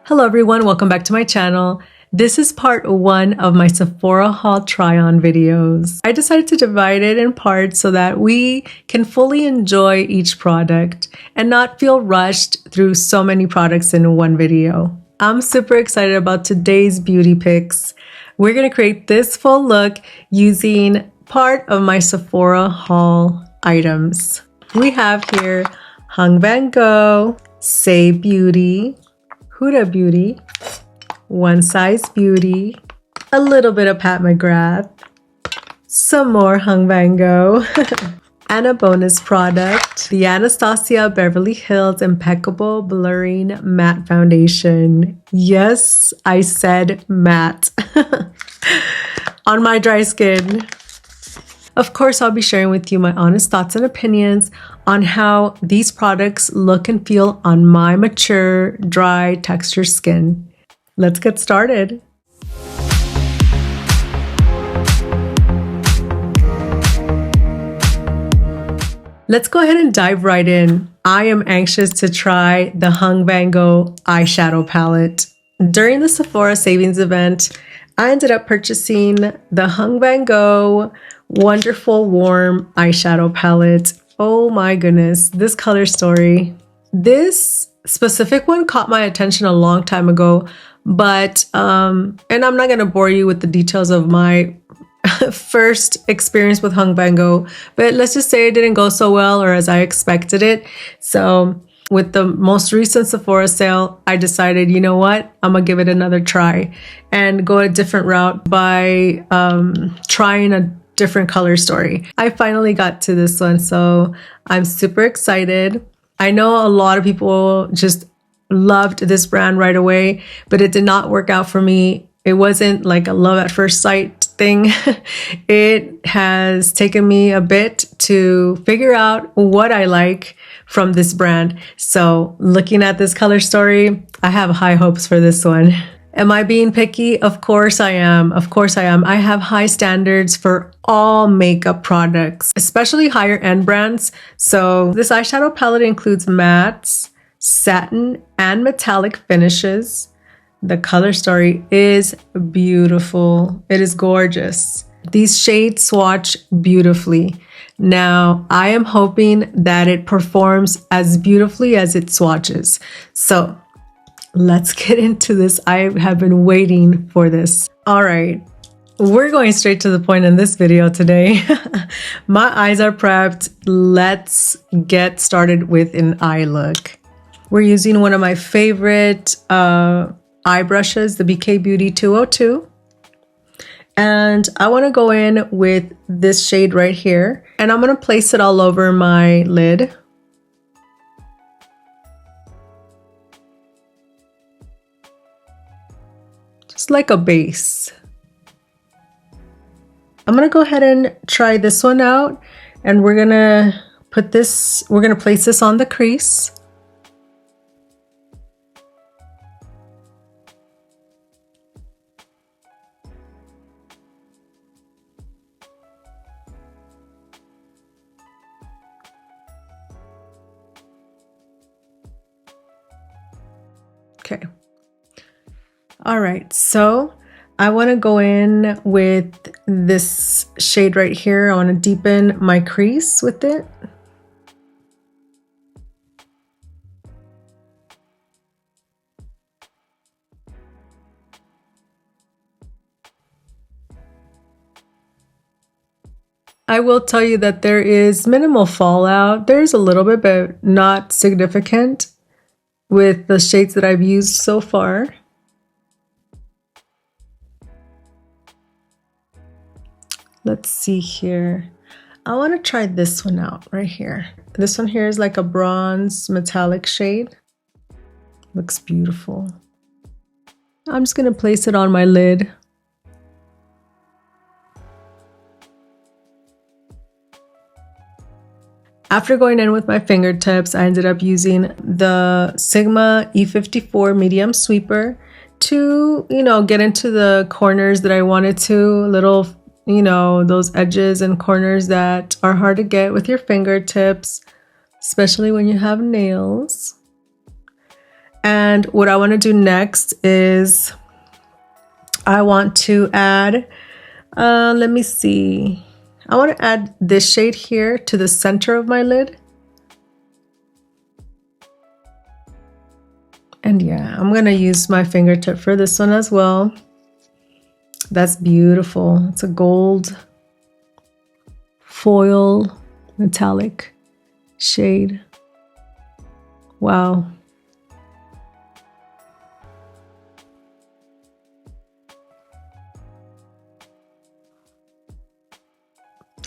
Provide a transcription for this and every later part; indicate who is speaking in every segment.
Speaker 1: Hello everyone, welcome back to my channel. This is part one of my Sephora haul try-on videos. I decided to divide it in parts so that we can fully enjoy each product and not feel rushed through so many products in one video. I'm super excited about today's beauty picks. We're going to create this full look using part of my Sephora haul items. We have here Vanngo, Saie Beauty, Huda Beauty, One Size Beauty, a little bit of Pat McGrath, some more Vanngo, and a bonus product, the Anatasia Beverly Hills Impeccable Blurring Matte Foundation. Yes, I said matte. On my dry skin. Of course, I'll be sharing with you my honest thoughts and opinions on how these products look and feel on my mature, dry, texture skin. Let's get started. Let's go ahead and dive right in. I am anxious to try the Vanngo eyeshadow palette. During the Sephora savings event, I ended up purchasing the Vanngo Wonderful Warm eyeshadow palette. Oh my goodness, this color story. This specific one caught my attention a long time ago, but and I'm not gonna bore you with the details of my first experience with Vanngo, but let's just say it didn't go so well or as I expected it. So with the most recent Sephora sale, I decided, you know what, I'm gonna give it another try and go a different route by trying a different color story. I finally got to this one, so I'm super excited. I know a lot of people just loved this brand right away, but it did not work out for me. It wasn't like a love at first sight thing. It has taken me a bit to figure out what I like from this brand. So looking at this color story, I have high hopes for this one. Am I being picky? Of course I am. Of course I am. I have high standards for all makeup products, especially higher end brands. So this eyeshadow palette includes mattes, satin, and metallic finishes. The color story is beautiful. It is gorgeous. These shades swatch beautifully. Now, I am hoping that it performs as beautifully as it swatches. So let's get into this. I have been waiting for this. All right, we're going straight to the point in this video today. My eyes are prepped. Let's get started with an eye look. We're using one of my favorite eye brushes, the Vanngo Beauty 202. And I want to go in with this shade right here. And I'm going to place it all over my lid. Just like a base. I'm going to go ahead and try this one out. And we're going to place this on the crease. Okay. All right, so I want to go in with this shade right here. I want to deepen my crease with it. I will tell you that there is minimal fallout. There's a little bit, but not significant with the shades that I've used so far. Let's see here. I want to try this one out right here. This one here is like a bronze metallic shade. Looks beautiful. I'm just going to place it on my lid. After going in with my fingertips, I ended up using the Sigma E54 medium sweeper to, get into the corners that I wanted to, little, those edges and corners that are hard to get with your fingertips, especially when you have nails. And what I want to do next is I want to add, let me see. I want to add this shade here to the center of my lid. And yeah, I'm going to use my fingertip for this one as well. That's beautiful. It's a gold foil metallic shade. Wow.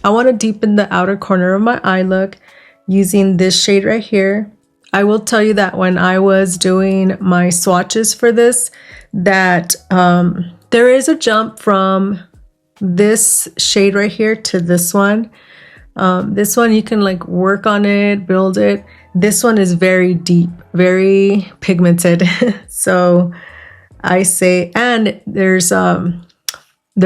Speaker 1: I want to deepen the outer corner of my eye look using this shade right here. I will tell you that when I was doing my swatches for this, that there is a jump from this shade right here to this one. This one you can like work on it, build it. This one is very deep, very pigmented. So I say, and there's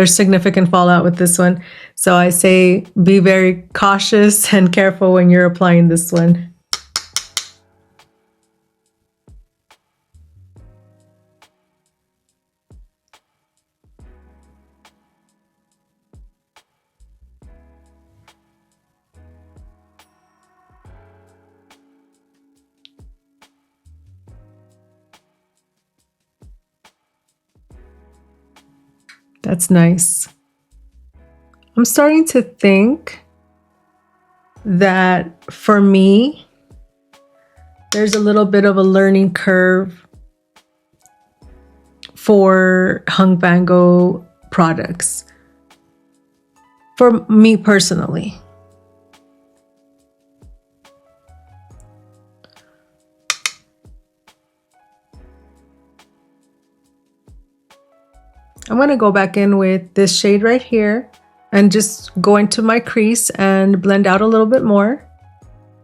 Speaker 1: significant fallout with this one. So I say be very cautious and careful when you're applying this one. That's nice. I'm starting to think that for me, there's a little bit of a learning curve for Vanngo products. For me personally. I'm going to go back in with this shade right here and just go into my crease and blend out a little bit more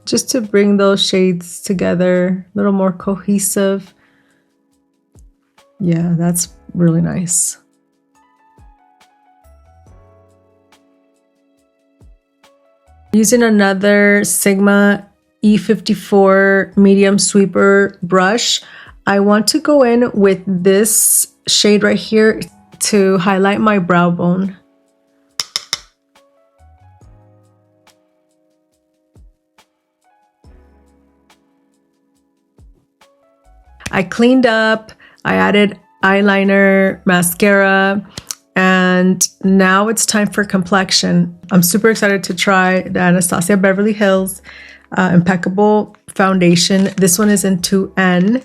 Speaker 1: just to bring those shades together, a little more cohesive. Yeah, that's really nice. Using another Sigma E54 medium sweeper brush, I want to go in with this shade right here to highlight my brow bone. I cleaned up, I added eyeliner, mascara, and now it's time for complexion. I'm super excited to try the Anastasia Beverly Hills Impeccable foundation. This one is in 2N.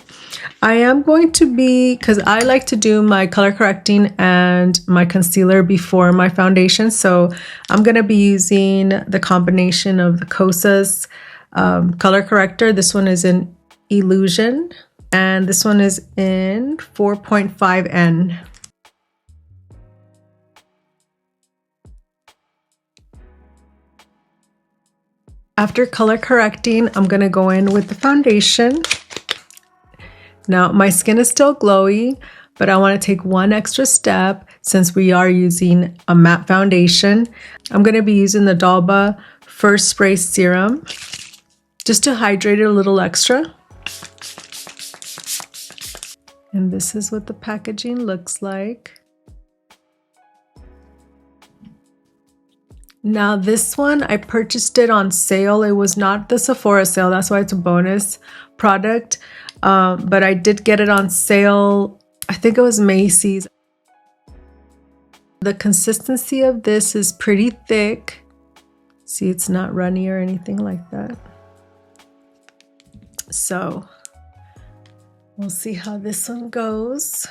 Speaker 1: I am going to be, because I like to do my color correcting and my concealer before my foundation, so I'm going to be using the combination of the Kosas color corrector. This one is in Illusion, and this one is in 4.5N. After color correcting, I'm going to go in with the foundation. Now, my skin is still glowy, but I want to take one extra step since we are using a matte foundation. I'm going to be using the Dalba First Spray Serum just to hydrate it a little extra. And this is what the packaging looks like. Now this one, I purchased it on sale. It was not the Sephora sale. That's why it's a bonus product. But I did get it on sale. I think it was Macy's. The consistency of this is pretty thick. See, it's not runny or anything like that. So we'll see how this one goes.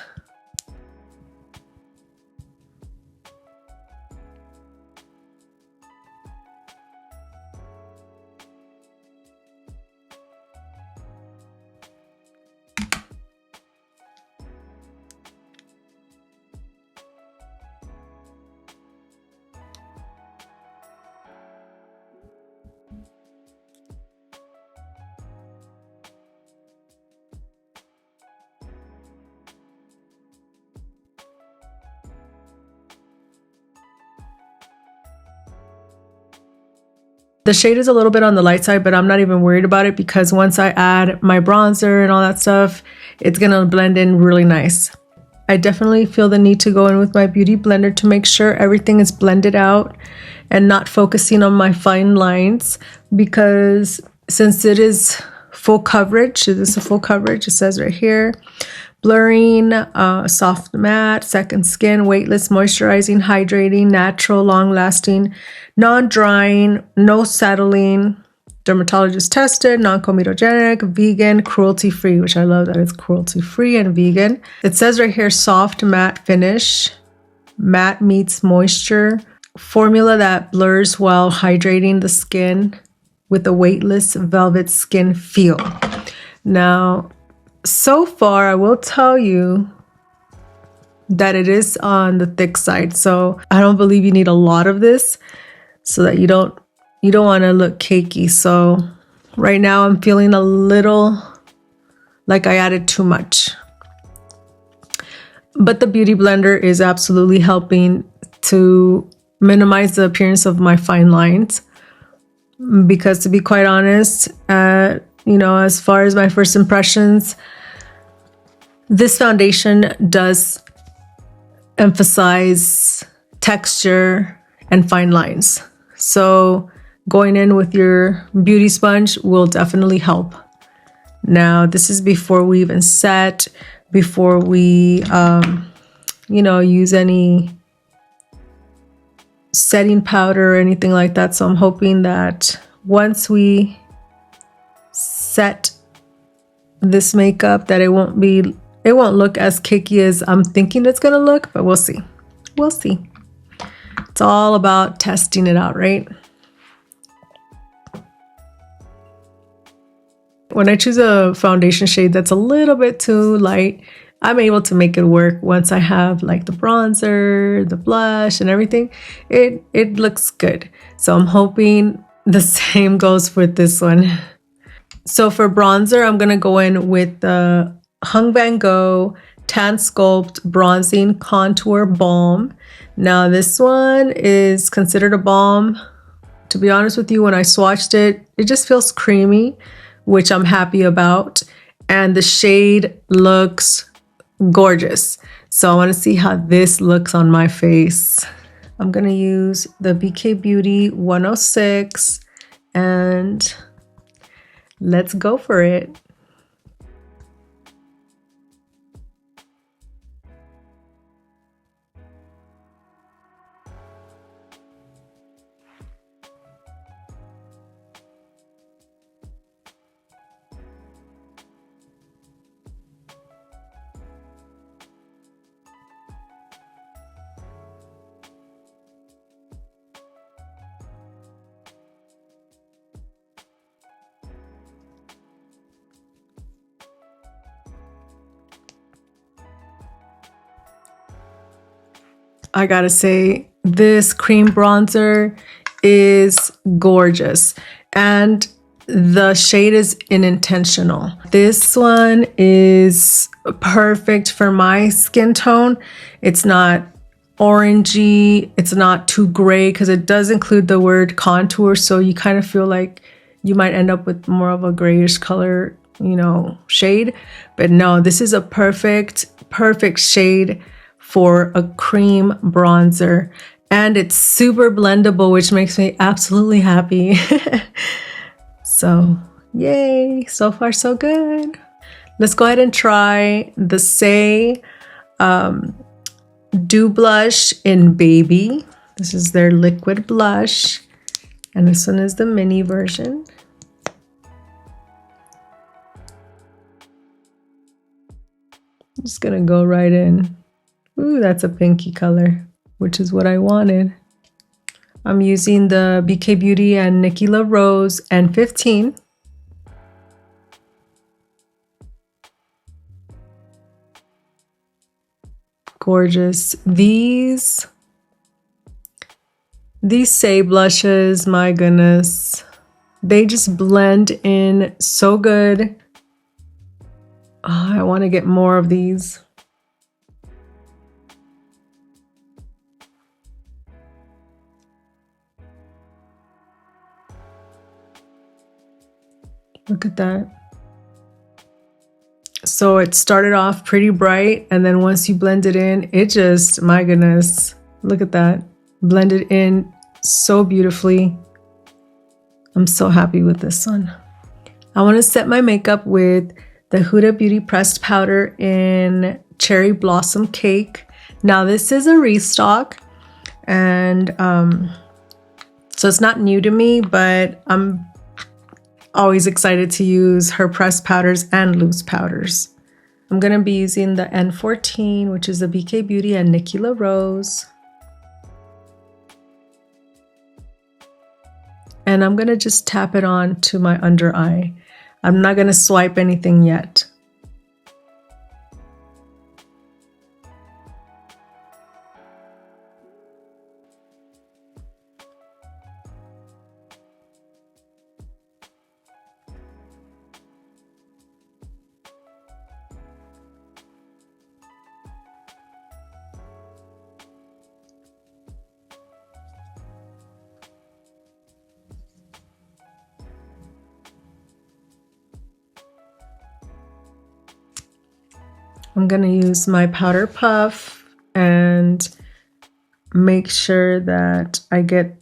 Speaker 1: The shade is a little bit on the light side, but I'm not even worried about it because once I add my bronzer and all that stuff, it's gonna blend in really nice. I definitely feel the need to go in with my beauty blender to make sure everything is blended out and not focusing on my fine lines, because since it is full coverage, this is a full coverage, it says right here, blurring, soft matte, second skin, weightless, moisturizing, hydrating, natural, long-lasting, non-drying, no settling, dermatologist tested, non-comedogenic, vegan, cruelty-free, which I love that it's cruelty-free and vegan. It says right here, soft matte finish, matte meets moisture, formula that blurs while hydrating the skin with a weightless velvet skin feel. Now, so far, I will tell you that it is on the thick side. So I don't believe you need a lot of this so that you don't want to look cakey. So right now I'm feeling a little like I added too much. But the beauty blender is absolutely helping to minimize the appearance of my fine lines. Because to be quite honest, as far as my first impressions, this foundation does emphasize texture and fine lines. So going in with your beauty sponge will definitely help. Now, this is before we even set, before we, use any setting powder or anything like that. So I'm hoping that once we set this makeup, that it won't look as cakey as I'm thinking it's gonna look, but we'll see. We'll see. It's all about testing it out, right? When I choose a foundation shade that's a little bit too light, I'm able to make it work once I have like the bronzer, the blush and everything. It looks good. So I'm hoping the same goes with this one. So for bronzer, I'm gonna go in with the Vanngo Tan Sculpt Bronzing Contour Balm. Now this one is considered a balm. To be honest with you, when I swatched it, it just feels creamy, which I'm happy about. And the shade looks gorgeous. So I want to see how this looks on my face. I'm going to use the BK Beauty 106 and let's go for it. I gotta say, this cream bronzer is gorgeous and the shade is intentional. This one is perfect for my skin tone. It's not orangey, it's not too gray, because it does include the word contour, so you kind of feel like you might end up with more of a grayish color, shade. But no, this is a perfect shade for a cream bronzer, and it's super blendable, which makes me absolutely happy. So yay, so far so good. Let's go ahead and try the Saie Dew Blush in Baby. This is their liquid blush, and this one is the mini version. I'm just gonna go right in. Ooh, that's a pinky color, which is what I wanted. I'm using the BK Beauty and Nikki La Rose N15. Gorgeous. These Saie blushes, my goodness, they just blend in so good. Oh, I want to get more of these. Look at that. So it started off pretty bright, and then once you blend it in, it just, my goodness, look at that. Blended in so beautifully. I'm so happy with this one. I want to set my makeup with the Huda Beauty pressed powder in Cherry Blossom Cake. Now this is a restock, and so it's not new to me, but I'm always excited to use her pressed powders and loose powders. I'm going to be using the N14, which is the BK Beauty and Nicola Rose. And I'm going to just tap it on to my under eye. I'm not going to swipe anything yet. I'm going to use my powder puff and make sure that I get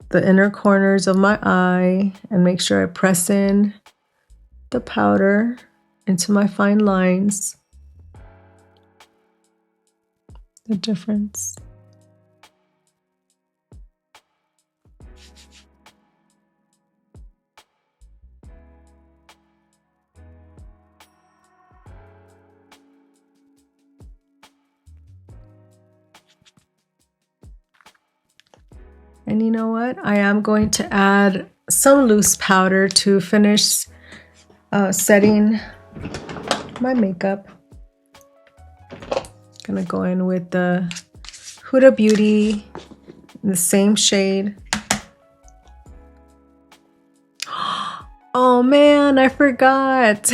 Speaker 1: the inner corners of my eye and make sure I press in the powder into my fine lines. The difference. And you know what? I am going to add some loose powder to finish setting my makeup. Gonna go in with the Huda Beauty in the same shade. Oh man, I forgot.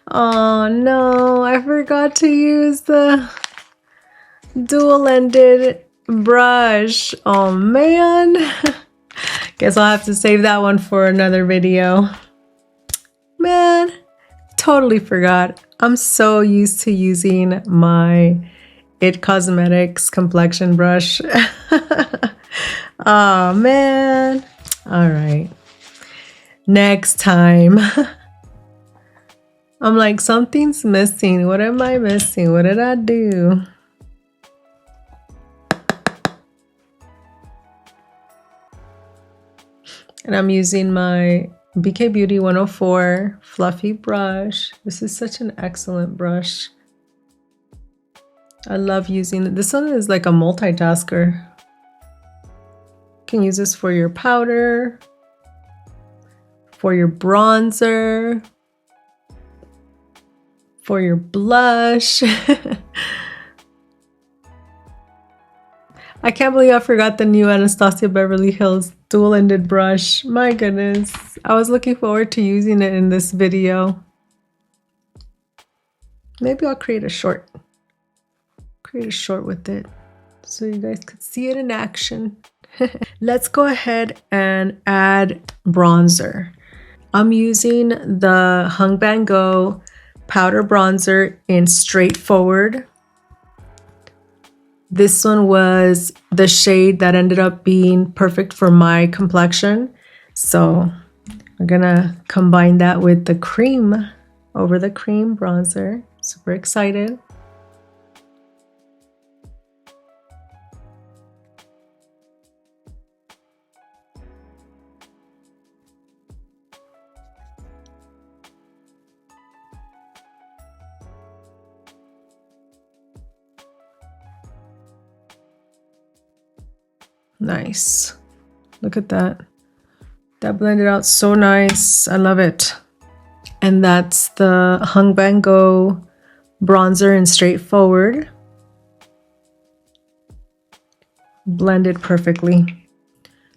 Speaker 1: Oh no, I forgot to use the dual-ended brush. Oh man. Guess I'll have to save that one for another video. Man, totally forgot. I'm so used to using my It Cosmetics complexion brush. Oh man. All right. Next time. I'm like, something's missing. What am I missing? What did I do? And I'm using my BK Beauty 104 fluffy brush. This is such an excellent brush. I love using it. This one is like a multitasker. You can use this for your powder, for your bronzer, for your blush. I can't believe I forgot the new Anastasia Beverly Hills dual-ended brush. My goodness. I was looking forward to using it in this video. Maybe I'll create a short with it so you guys could see it in action. Let's go ahead and add bronzer. I'm using the Vanngo powder bronzer in Straightforward. This one was the shade that ended up being perfect for my complexion. So I'm gonna combine that with the cream, over the cream bronzer. Super excited. Nice. Look at that. That blended out so nice. I love it. And that's the Vanngo bronzer in Straightforward. Blended perfectly.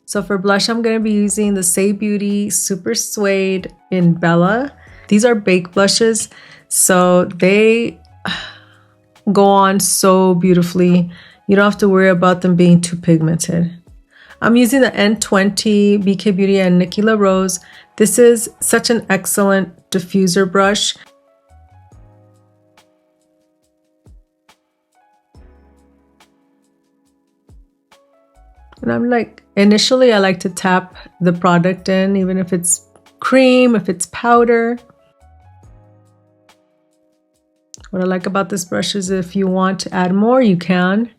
Speaker 1: So for blush, I'm going to be using the Saie Beauty Super Suede in Bella. These are baked blushes, so they go on so beautifully. You don't have to worry about them being too pigmented. I'm using the N20 BK Beauty and Nicola Rose. This is such an excellent diffuser brush. And I'm like, initially I like to tap the product in, even if it's cream, if it's powder. What I like about this brush is if you want to add more, you can.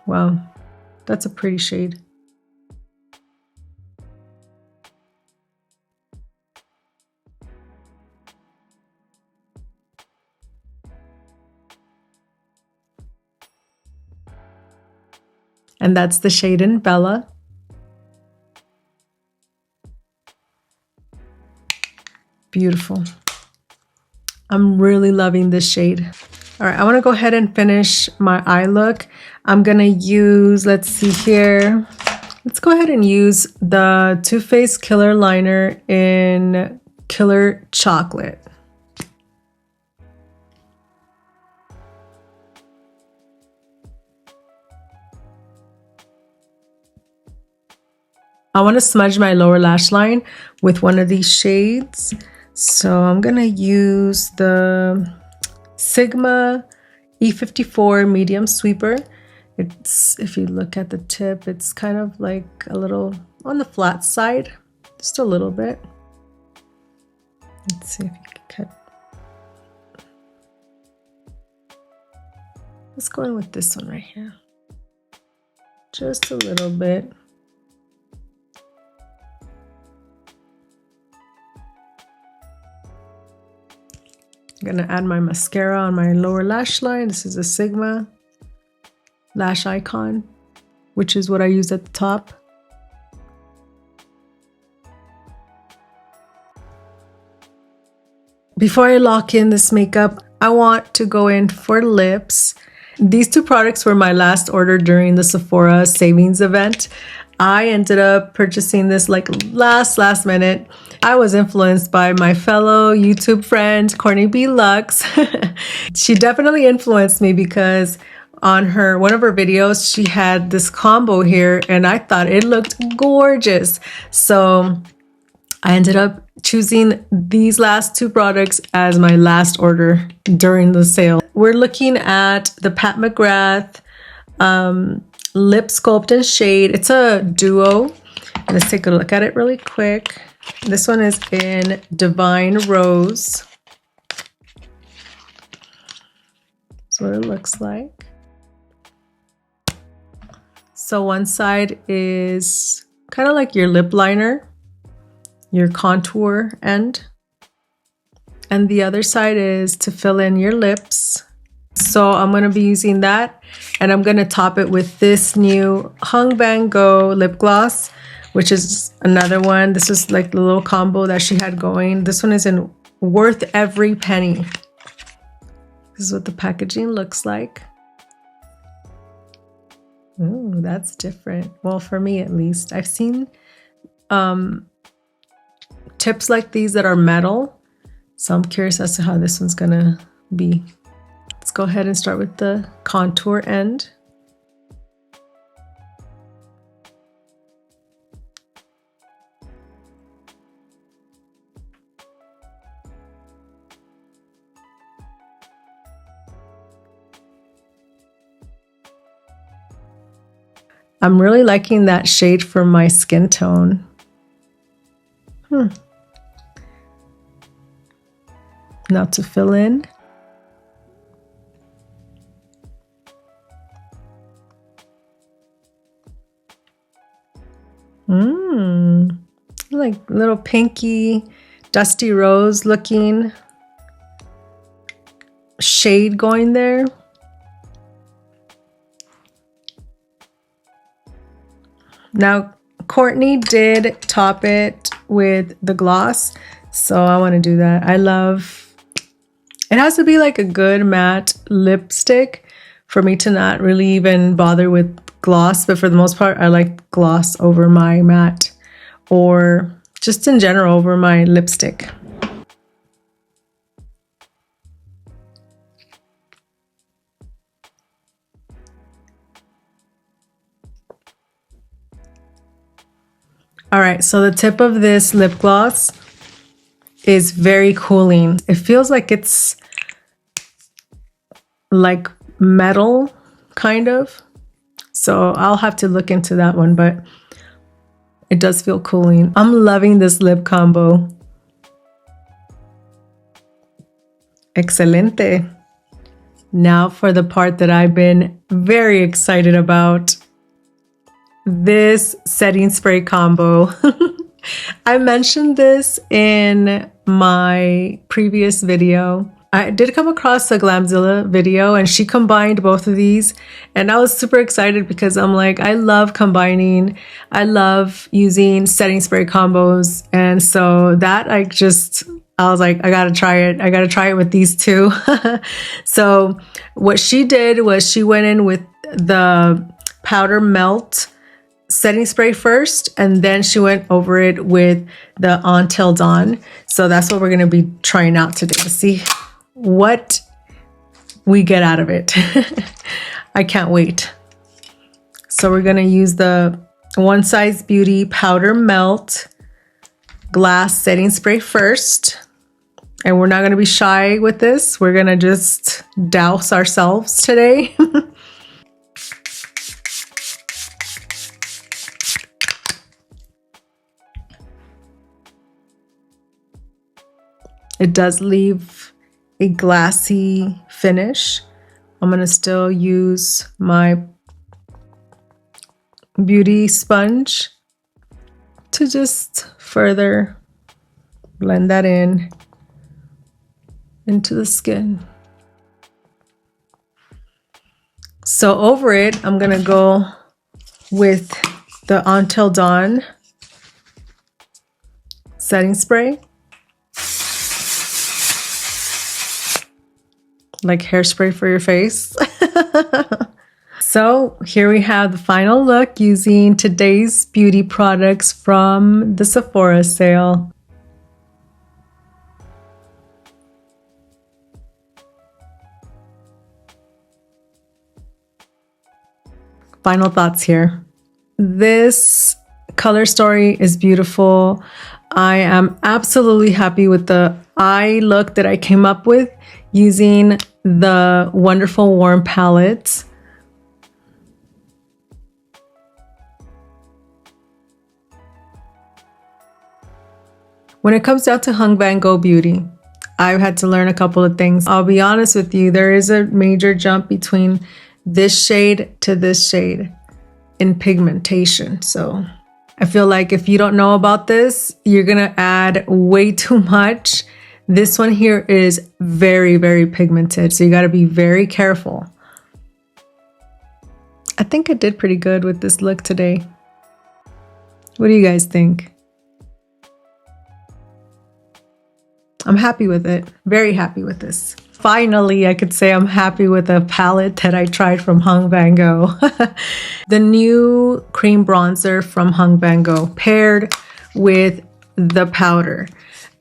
Speaker 1: Wow, that's a pretty shade. And that's the shade in Bella. Beautiful. I'm really loving this shade. All right, I want to go ahead and finish my eye look. I'm going to use, let's see here. Let's go ahead and use the Too Faced Killer Liner in Killer Chocolate. I want to smudge my lower lash line with one of these shades. So I'm going to use the Sigma E54 Medium Sweeper. It's, if you look at the tip, it's kind of like a little on the flat side, just a little bit. Let's see if you can cut. Let's go in with this one right here. Just a little bit. I'm gonna add my mascara on my lower lash line. This is a Sigma Lash Icon, which is what I use at the top. Before I lock in this makeup, I want to go in for lips. These two products were my last order during the Sephora savings event. I ended up purchasing this like last minute. I was influenced by my fellow YouTube friend, Courtney B. Lux. She definitely influenced me because on one of her videos, she had this combo here and I thought it looked gorgeous. So I ended up choosing these last two products as my last order during the sale. We're looking at the Pat McGrath Lip Sculpt and Shade. It's a duo. Let's take a look at it really quick. This one is in Divine Rose. That's what it looks like. So one side is kind of like your lip liner, your contour end. And the other side is to fill in your lips. So I'm going to be using that, and I'm going to top it with this new Vanngo lip gloss, which is another one. This is like the little combo that she had going. This one is in Worth Every Penny. This is what the packaging looks like. Ooh, that's different. Well, for me at least. I've seen tips like these that are metal. So I'm curious as to how this one's gonna be. Let's go ahead and start with the contour end. I'm really liking that shade for my skin tone. Now to fill in. Like little pinky, dusty rose looking shade going there. Now, Courtney did top it with the gloss, so I want to do that. I love, it has to be like a good matte lipstick for me to not really even bother with gloss, but for the most part, I like gloss over my matte or just in general over my lipstick. All right, so the tip of this lip gloss is very cooling. It feels like it's like metal, kind of. So I'll have to look into that one, but it does feel cooling. I'm loving this lip combo. Excelente. Now for the part that I've been very excited about. This setting spray combo. I mentioned this in my previous video. I did come across a Glamzilla video and she combined both of these, and I was super excited because I'm like, I love combining. I love using setting spray combos. And so that I was like, I gotta try it. I gotta try it with these two. So what she did was she went in with the powder melt setting spray first, and then she went over it with the Until Dawn. So that's what we're gonna be trying out today to see what we get out of it. I can't wait. So we're gonna use the One Size Beauty Powder Melt Glass Setting Spray first. And we're not gonna be shy with this. We're gonna just douse ourselves today. It does leave a glassy finish. I'm gonna still use my beauty sponge to just further blend that in into the skin. So over it, I'm gonna go with the Until Dawn setting spray. Like hairspray for your face. So here we have the final look using today's beauty products from the Sephora sale. Final thoughts here. This color story is beautiful. I am absolutely happy with the eye look that I came up with using the Wonderful Warm palette. When it comes down to Vanngo Beauty, I've had to learn a couple of things. I'll be honest with you, there is a major jump between this shade to this shade in pigmentation. So I feel like if you don't know about this, you're gonna add way too much. This one here is very, very pigmented, so you gotta be very careful. I think I did pretty good with this look today. What do you guys think? I'm happy with it, very happy with this. Finally, I could say I'm happy with a palette that I tried from Vanngo. The new cream bronzer from Vanngo paired with the powder.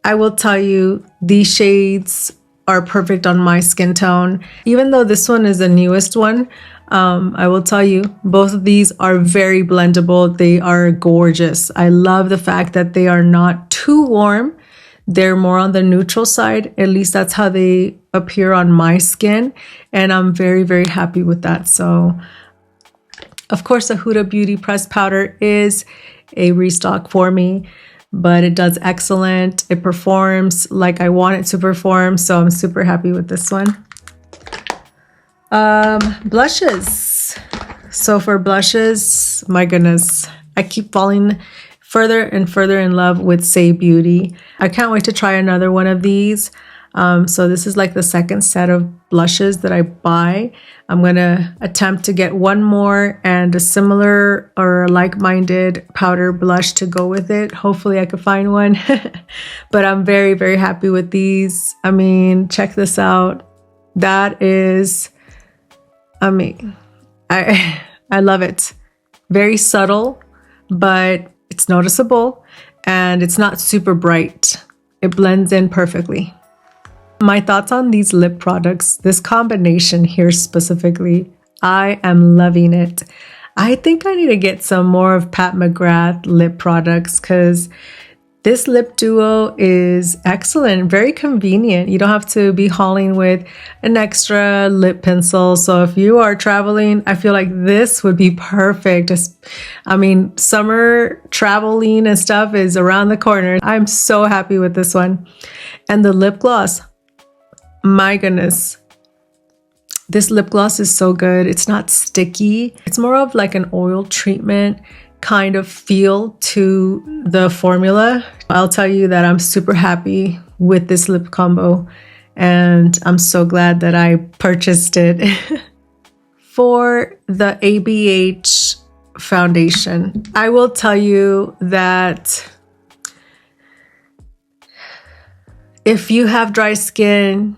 Speaker 1: I will tell you, these shades are perfect on my skin tone. Even though this one is the newest one, I will tell you, both of these are very blendable. They are gorgeous. I love the fact that they are not too warm. They're more on the neutral side. At least that's how they appear on my skin. And I'm very, very happy with that. So, of course, the Huda Beauty pressed powder is a restock for me, but it does excellent. It performs like I want it to perform. So I'm super happy with this one. Blushes. So for blushes, my goodness, I keep falling further and further in love with Saie Beauty. I can't wait to try another one of these. So this is like the second set of blushes that I buy. I'm gonna attempt to get one more and a similar or like-minded powder blush to go with it. Hopefully I could find one. But I'm very, very happy with these. I mean, check this out. That is, I mean, I love it. Very subtle, but it's noticeable and it's not super bright. It blends in perfectly. My thoughts on these lip products, this combination here specifically, I am loving it. I think I need to get some more of Pat McGrath lip products because This lip duo is excellent, very convenient. You don't have to be hauling with an extra lip pencil. So if you are traveling, I feel like this would be perfect. I mean, summer traveling and stuff is around the corner. I'm so happy with this one. And the lip gloss, my goodness. This lip gloss is so good. It's not sticky. It's more of like an oil treatment kind of feel to the formula. I'll tell you that I'm super happy with this lip combo, and I'm so glad that I purchased it. For the ABH foundation, I will tell you that if you have dry skin,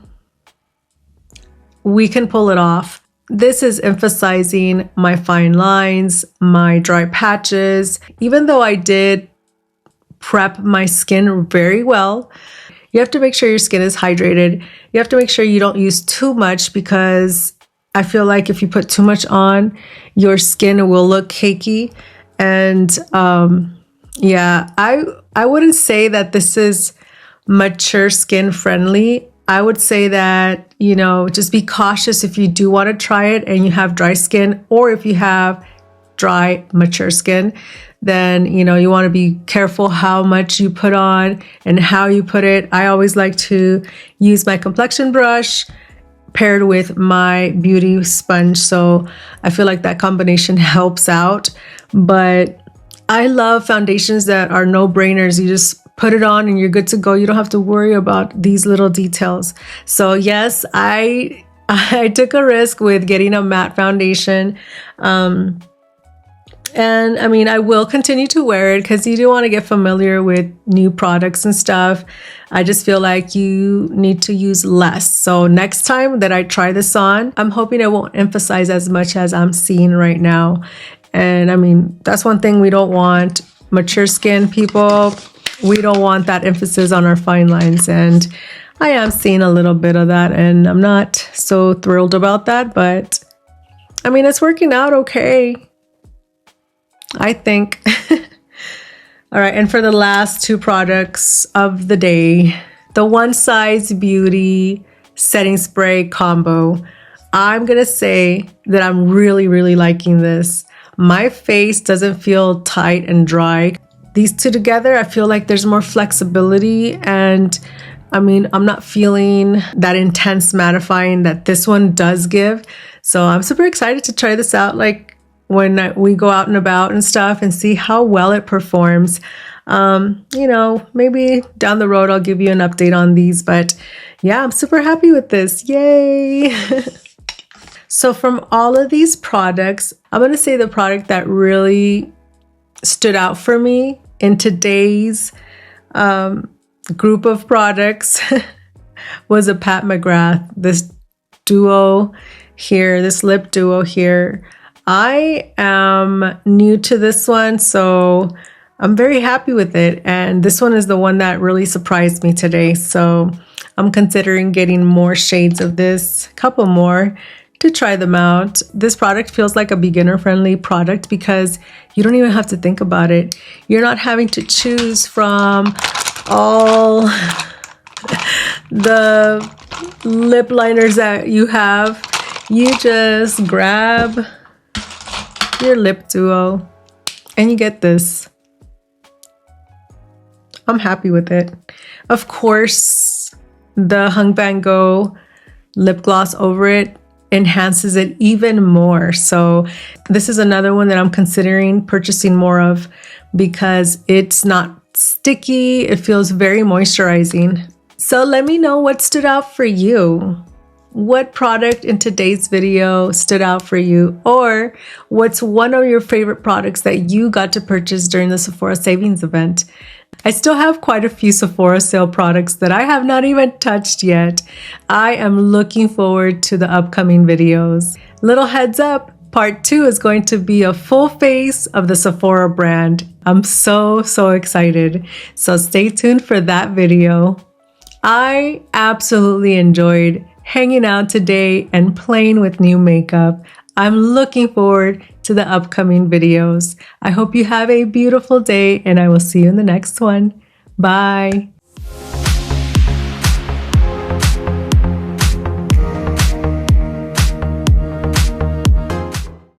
Speaker 1: we can pull it off. This is emphasizing my fine lines, my dry patches. Even though I did prep my skin very well, you have to make sure your skin is hydrated. You have to make sure you don't use too much, because I feel like if you put too much on, your skin will look cakey. And yeah, I wouldn't say that this is mature skin friendly. I would say that, you know, just be cautious if you do want to try it and you have dry skin, or if you have dry, mature skin, then, you know, you want to be careful how much you put on and how you put it. I always like to use my complexion brush paired with my beauty sponge. So I feel like that combination helps out. But I love foundations that are no-brainers. You just put it on and you're good to go. You don't have to worry about these little details. So yes, I took a risk with getting a matte foundation. And I mean, I will continue to wear it because you do want to get familiar with new products and stuff. I just feel like you need to use less. So next time that I try this on, I'm hoping it won't emphasize as much as I'm seeing right now. And I mean, that's one thing we don't want. Mature skin people, we don't want that emphasis on our fine lines. And I am seeing a little bit of that, and I'm not so thrilled about that. But I mean, it's working out okay, I think. All right, and for the last two products of the day, the One Size Beauty setting spray combo. I'm gonna say that I'm really liking this. My face doesn't feel tight and dry. These two together, I feel like there's more flexibility, and I mean, I'm not feeling that intense mattifying that this one does give. So I'm super excited to try this out, like when we go out and about and stuff, and see how well it performs. You know, maybe down the road I'll give you an update on these, but yeah, I'm super happy with this. Yay! So from all of these products, I'm going to say the product that really stood out for me in today's group of products was a Pat McGrath, this duo here, this lip duo here. I am new to this one, so I'm very happy with it. And this one is the one that really surprised me today. So I'm considering getting more shades of this, a couple more, to try them out. This product feels like a beginner-friendly product because you don't even have to think about it. You're not having to choose from all the lip liners that you have. You just grab your lip duo and you get this. I'm happy with it. Of course, the Vanngo lip gloss over it enhances it even more. So this is another one that I'm considering purchasing more of because it's not sticky. It feels very moisturizing. So let me know what stood out for you. What product in today's video stood out for you? Or what's one of your favorite products that you got to purchase during the Sephora savings event? I still have quite a few Sephora sale products that I have not even touched yet. I am looking forward to the upcoming videos. Little heads up, part 2 is going to be a full face of the Sephora brand. I'm so excited. So stay tuned for that video. I absolutely enjoyed hanging out today and playing with new makeup. I'm looking forward to the upcoming videos. I hope you have a beautiful day and I will see you in the next one. Bye.